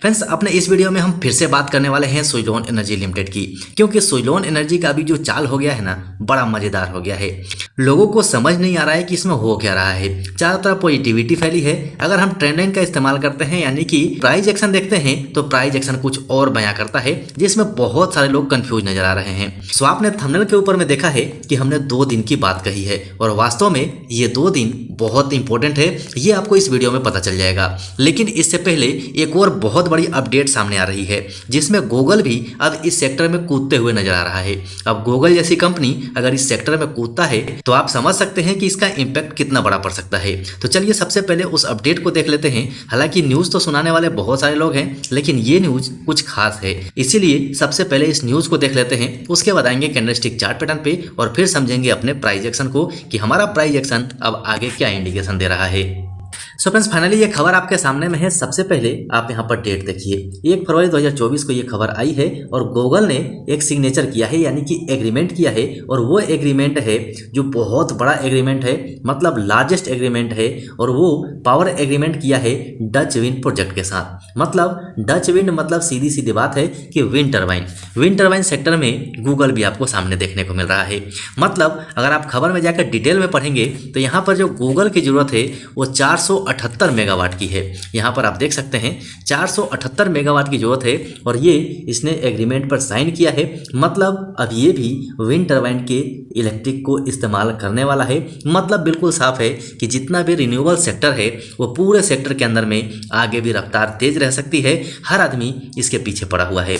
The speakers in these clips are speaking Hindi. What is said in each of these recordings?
फ्रेंड्स, अपने इस वीडियो में हम फिर से बात करने वाले हैं सुइलोन एनर्जी लिमिटेड की, क्योंकि सुइलोन एनर्जी का अभी जो चाल हो गया है ना, बड़ा मजेदार हो गया है। लोगों को समझ नहीं आ रहा है कि इसमें हो क्या रहा है। चारों तरफ पॉजिटिविटी फैली है। अगर हम ट्रेंड लाइन का इस्तेमाल करते हैं यानी कि प्राइस एक्शन देखते हैं तो प्राइस एक्शन कुछ और बयां करता है, जिसमें बहुत सारे लोग कंफ्यूज नजर आ रहे हैं। सो आपने थंबनेल के ऊपर में देखा है कि हमने 2 दिन की बात कही है और वास्तव में ये 2 दिन बहुत इंपॉर्टेंट है, ये आपको इस वीडियो में पता चल जाएगा। लेकिन इससे पहले एक और बहुत बड़ी अपडेट सामने आ रही है, जिसमें गूगल भी अब इस सेक्टर में कूदते हुए नजर आ रहा है। अब गूगल जैसी कंपनी अगर इस सेक्टर में कूदता है तो आप समझ सकते हैं कि इसका इंपैक्ट कितना बड़ा पड़ सकता है। तो चलिए सबसे पहले उस अपडेट को देख लेते हैं। हालांकि न्यूज तो सुनाने वाले बहुत सारे लोग हैं, लेकिन ये न्यूज कुछ खास है, इसीलिए सबसे पहले इस न्यूज को देख लेते हैं। उसके बाद आएंगे कैंडलस्टिक चार्ट पैटर्न पे और फिर समझेंगे अपने प्राइस एक्शन को कि हमारा प्राइस एक्शन अब आगे क्या इंडिकेशन दे रहा है। सो फ्रेंड्स, फाइनली ये खबर आपके सामने में है। सबसे पहले आप यहाँ पर डेट देखिए, 1 फरवरी 2024 को ये खबर आई है और गूगल ने एक सिग्नेचर किया है, यानी कि एग्रीमेंट किया है। और वो एग्रीमेंट है जो बहुत बड़ा एग्रीमेंट है, मतलब लार्जेस्ट एग्रीमेंट है। और वो पावर एग्रीमेंट किया है डच विंड प्रोजेक्ट के साथ। मतलब डच विंड मतलब सीधी सीधी बात है कि विंड टर्बाइन सेक्टर में गूगल भी आपको सामने देखने को मिल रहा है। मतलब अगर आप खबर में जाकर डिटेल में पढ़ेंगे तो यहाँ पर जो गूगल की जरूरत है वो 478 मेगावाट की है। यहाँ पर आप देख सकते हैं 478 मेगावाट की जरूरत है और ये इसने एग्रीमेंट पर साइन किया है। मतलब अब ये भी विंड टर्बाइन के इलेक्ट्रिक को इस्तेमाल करने वाला है। मतलब बिल्कुल साफ है कि जितना भी रिन्यूएबल सेक्टर है वो पूरे सेक्टर के अंदर में आगे भी रफ्तार तेज रह सकती है। हर आदमी इसके पीछे पड़ा हुआ है।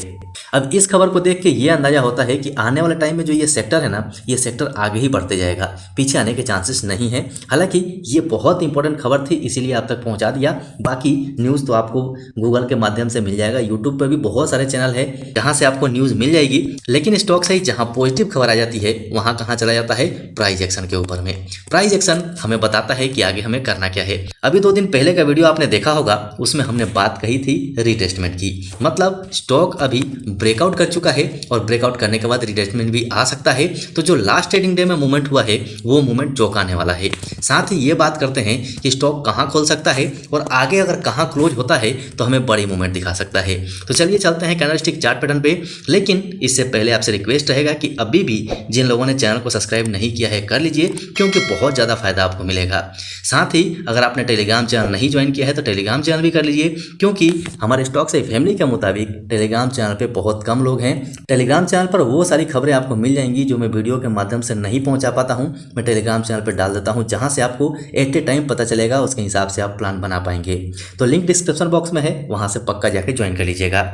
अब इस खबर को देख के ये अंदाजा होता है कि आने वाले टाइम में जो ये सेक्टर है ना, ये सेक्टर आगे ही बढ़ते जाएगा, पीछे आने के चांसेस नहीं है। हालांकि ये बहुत इंपॉर्टेंट खबर थी, इसीलिए आप तक पहुंचा दिया। बाकी न्यूज़ तो आपको गूगल के माध्यम से मिल जाएगा। यूट्यूब पर भी बहुत सारे चैनल है जहां से आपको न्यूज़ मिल जाएगी। लेकिन स्टॉक से जहां पॉजिटिव खबर आ जाती है वहां कहां चला जाता है, प्राइस एक्शन के ऊपर में। प्राइस एक्शन हमें बताता है कि आगे हमें करना क्या है। अभी 2 दिन पहले का वीडियो आपने देखा होगा, उसमें हमने बात कही थी रिटेस्टमेंट की। मतलब स्टॉक अभी ब्रेकआउट कर चुका है और ब्रेकआउट करने के बाद रिटेस्टमेंट भी आ सकता है। तो जो लास्ट ट्रेडिंग डे में मूवमेंट हुआ है वो मूवमेंट चौंकाने वाला है। साथ ही ये बात करते हैं कि स्टॉक कहां खोल सकता है और आगे अगर कहां क्लोज होता है तो हमें बड़ी मूवमेंट दिखा सकता है। तो चलिए चलते हैं कैंडलस्टिक चार्ट पैटर्न पे। लेकिन इससे पहले आपसे रिक्वेस्ट रहेगा कि अभी भी जिन लोगों ने चैनल को सब्सक्राइब नहीं किया है कर लीजिए, क्योंकि बहुत ज़्यादा फायदा आपको मिलेगा। साथ ही अगर आपने टेलीग्राम चैनल नहीं ज्वाइन किया है तो टेलीग्राम चैनल भी कर लीजिए, क्योंकि हमारे स्टॉक से फैमिली के मुताबिक टेलीग्राम चैनल पे बहुत कम लोग हैं। टेलीग्राम चैनल पर वो सारी खबरें आपको मिल जाएंगी जो मैं वीडियो के माध्यम से नहीं पहुंचा पाता हूं, मैं टेलीग्राम चैनल पर डाल देता हूं, जहां से आपको एट ए टाइम पता चलेगा। उसके हिसाब से आप प्लान बना पाएंगे। तो लिंक डिस्क्रिप्शन बॉक्स में है, वहां से पक्का जाके ज्वाइन कर लीजिएगा।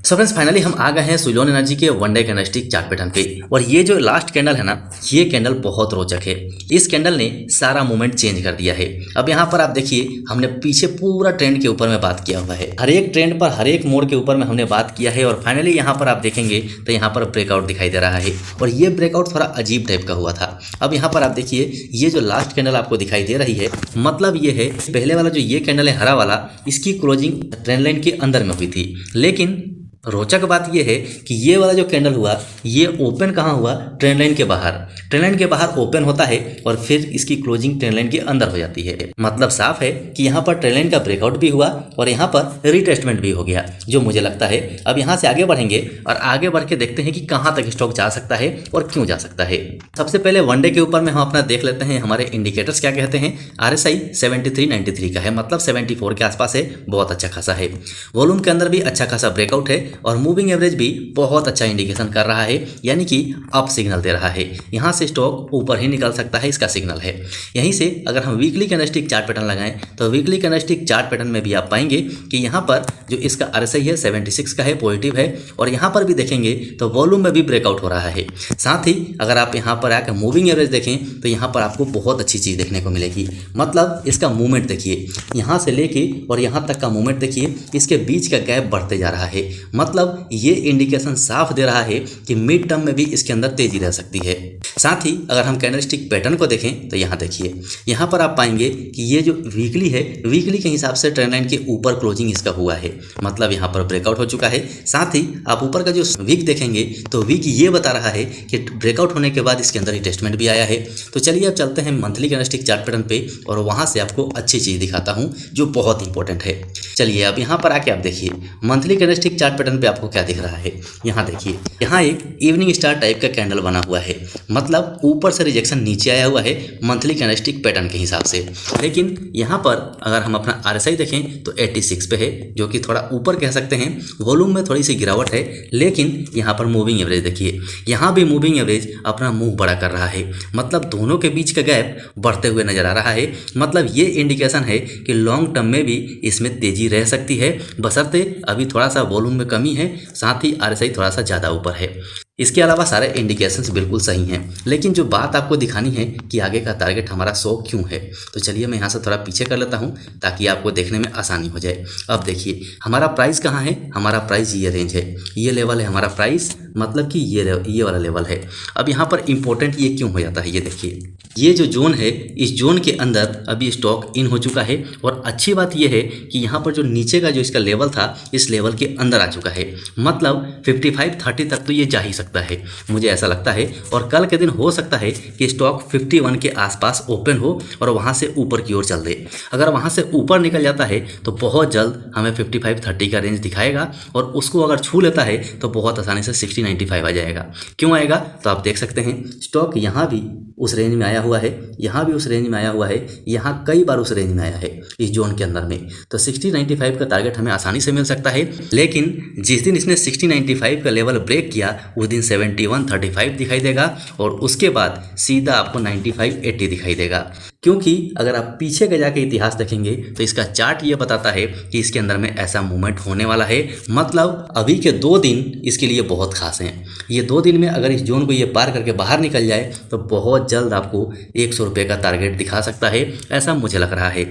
सो फ्रेंड्स, फाइनली हम आ गए हैं सुइलोन एनर्जी के 1 डे कैंडलस्टिक चार्ट पैटर्न पे। और ये जो लास्ट कैंडल है ना, ये कैंडल बहुत रोचक है। इस कैंडल ने सारा मूवमेंट चेंज कर दिया है। अब यहाँ पर आप देखिए, हमने पीछे पूरा ट्रेंड के ऊपर में बात किया हुआ है, हर एक ट्रेंड पर हर एक मोड़ के ऊपर में हमने बात किया है। और फाइनली यहाँ पर आप देखेंगे तो यहाँ पर ब्रेकआउट दिखाई दे रहा है और ये ब्रेकआउट थोड़ा अजीब टाइप का हुआ था। अब यहाँ पर आप देखिए, ये जो लास्ट कैंडल आपको दिखाई दे रही है, मतलब ये है पहले वाला जो ये कैंडल है हरा वाला, इसकी क्लोजिंग ट्रेंड लाइन के अंदर में हुई थी। लेकिन रोचक बात यह है कि ये वाला जो कैंडल हुआ ये ओपन कहाँ हुआ, ट्रेंड लाइन के बाहर। ट्रेंड लाइन के बाहर ओपन होता है और फिर इसकी क्लोजिंग ट्रेंड लाइन के अंदर हो जाती है। मतलब साफ है कि यहाँ पर ट्रेंड लाइन का ब्रेकआउट भी हुआ और यहाँ पर रिटेस्टमेंट भी हो गया, जो मुझे लगता है। अब यहाँ से आगे बढ़ेंगे और आगे बढ़ के देखते हैं कि कहाँ तक स्टॉक जा सकता है और क्यों जा सकता है। सबसे पहले 1 डे के ऊपर में हम अपना देख लेते हैं हमारे इंडिकेटर्स क्या कहते हैं। RSI 7393 का है, मतलब 74 के आसपास है, बहुत अच्छा खासा है। वॉल्यूम के अंदर भी अच्छा खासा ब्रेकआउट है और मूविंग एवरेज भी बहुत अच्छा इंडिकेशन कर रहा है, यानी कि अप सिग्नल दे रहा है। यहाँ से स्टॉक ऊपर ही निकल सकता है, इसका सिग्नल है। यहीं से अगर हम वीकली कैंडलस्टिक चार्ट पैटर्न लगाएं तो वीकली कैंडलस्टिक चार्ट पैटर्न में भी आप पाएंगे कि यहाँ पर जो इसका RSI है 76 का है, पॉजिटिव है। और यहाँ पर भी देखेंगे तो वॉल्यूम में भी ब्रेकआउट हो रहा है। साथ ही अगर आप यहाँ पर आकर मूविंग एवरेज देखें तो यहाँ पर आपको बहुत अच्छी चीज़ देखने को मिलेगी। मतलब इसका मूवमेंट देखिए, यहाँ से लेके और यहाँ तक का मूवमेंट देखिए, इसके बीच का गैप बढ़ते जा रहा है। मतलब ये इंडिकेशन साफ दे रहा है कि मिड टर्म में भी इसके अंदर तेजी रह सकती है। साथ ही अगर हम कैंडलस्टिक पैटर्न को देखें तो यहाँ देखिए, यहाँ पर आप पाएंगे कि ये जो वीकली है, वीकली के हिसाब से ट्रेंड लाइन के ऊपर क्लोजिंग इसका हुआ है, मतलब यहाँ पर ब्रेकआउट हो चुका है। साथ ही आप ऊपर का जो वीक देखेंगे तो वीक ये बता रहा है कि ब्रेकआउट होने के बाद इसके अंदर रिटेस्टमेंट भी आया है। तो चलिए अब चलते हैं मंथली कैंडलस्टिक चार्ट पैटर्न पे और वहाँ से आपको अच्छी चीज़ दिखाता हूँ जो बहुत इंपॉर्टेंट है। चलिए अब यहाँ पर आके आप देखिए मंथली कैंडलस्टिक चार्ट पैटर्न पे आपको क्या दिख रहा है। यहाँ देखिए, यहाँ एक इवनिंग स्टार टाइप का कैंडल बना हुआ है, मतलब ऊपर से रिजेक्शन नीचे आया हुआ है मंथली कैंडलस्टिक पैटर्न के हिसाब से। लेकिन यहाँ पर अगर हम अपना RSI देखें तो 86 पे है, जो कि थोड़ा ऊपर कह सकते हैं। वॉल्यूम में थोड़ी सी गिरावट है, लेकिन यहाँ पर मूविंग एवरेज देखिए, यहाँ भी मूविंग एवरेज अपना मुंह बड़ा कर रहा है, मतलब दोनों के बीच का गैप बढ़ते हुए नजर आ रहा है। मतलब ये इंडिकेशन है कि लॉन्ग टर्म में भी इसमें तेजी रह सकती है, बशर्ते अभी थोड़ा सा वॉल्यूम में कमी है, साथ ही RSI थोड़ा सा ज़्यादा ऊपर है। इसके अलावा सारे इंडिकेशंस बिल्कुल सही हैं, लेकिन जो बात आपको दिखानी है कि आगे का टारगेट हमारा 100 क्यों है, तो चलिए मैं यहाँ से थोड़ा पीछे कर लेता हूँ ताकि आपको देखने में आसानी हो जाए। अब देखिए हमारा प्राइस कहाँ है, हमारा प्राइस ये रेंज है, ये लेवल है हमारा प्राइस, मतलब कि ये वाला लेवल है। अब यहाँ पर इंपॉर्टेंट ये क्यों हो जाता है, ये देखिए, ये जो जोन है, इस जोन के अंदर अभी स्टॉक इन हो चुका है। और अच्छी बात यह है कि यहाँ पर जो नीचे का जो इसका लेवल था, इस लेवल के अंदर आ चुका है, मतलब 5530 तक तो ये जा ही सकता है, मुझे ऐसा लगता है। और कल के दिन हो सकता है कि स्टॉक 51 के आसपास ओपन हो और वहाँ से ऊपर की ओर चल दे। अगर वहाँ से ऊपर निकल जाता है तो बहुत जल्द हमें 5530 का रेंज दिखाएगा, और उसको अगर छू लेता है तो बहुत आसानी से 6095 आ जाएगा। क्यों आएगा, तो आप देख सकते हैं स्टॉक यहाँ भी उस रेंज में आया हुआ है, यहाँ भी उस रेंज में आया हुआ है, यहाँ कई बार उस रेंज में आया है इस जोन के अंदर में। तो 6095 का टारगेट हमें आसानी से मिल सकता है। लेकिन जिस दिन इसने 6095 का लेवल ब्रेक किया उस दिन 7135 दिखाई देगा, और उसके बाद सीधा आपको 9580 दिखाई देगा। क्योंकि अगर आप पीछे के जाके इतिहास देखेंगे तो इसका चार्ट ये बताता है कि इसके अंदर में ऐसा मूवमेंट होने वाला है। मतलब अभी के 2 दिन इसके लिए बहुत खास हैं। ये 2 दिन में अगर इस जोन को ये पार करके बाहर निकल जाए तो बहुत जल्द आपको 100 रुपये का टारगेट दिखा सकता है, ऐसा मुझे लग रहा है।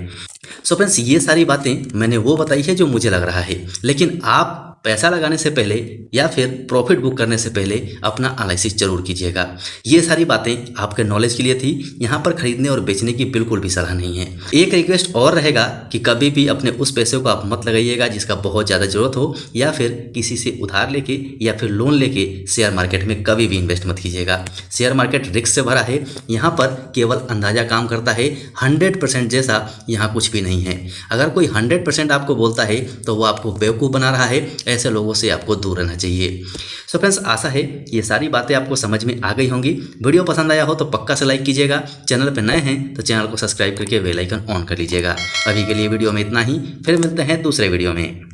सो फ्रेंड्स, ये सारी बातें मैंने वो बताई है जो मुझे लग रहा है, लेकिन आप पैसा लगाने से पहले या फिर प्रॉफिट बुक करने से पहले अपना एनालिसिस जरूर कीजिएगा। ये सारी बातें आपके नॉलेज के लिए थी, यहाँ पर खरीदने और बेचने की बिल्कुल भी सलाह नहीं है। एक रिक्वेस्ट और रहेगा कि कभी भी अपने उस पैसे को आप मत लगाइएगा जिसका बहुत ज़्यादा जरूरत हो, या फिर किसी से उधार लेके या फिर लोन लेके शेयर मार्केट में कभी भी इन्वेस्ट मत कीजिएगा। शेयर मार्केट रिस्क से भरा है, यहाँ पर केवल अंदाजा काम करता है, 100% जैसा यहाँ कुछ भी नहीं है। अगर कोई 100% आपको बोलता है तो वो आपको बेवकूफ़ बना रहा है, ऐसे लोगों से आपको दूर रहना चाहिए। सो फ्रेंड्स, आशा है ये सारी बातें आपको समझ में आ गई होंगी। वीडियो पसंद आया हो तो पक्का से लाइक कीजिएगा। चैनल पर नए हैं तो चैनल को सब्सक्राइब करके बेल आइकन ऑन कर लीजिएगा। अभी के लिए वीडियो में इतना ही, फिर मिलते हैं दूसरे वीडियो में।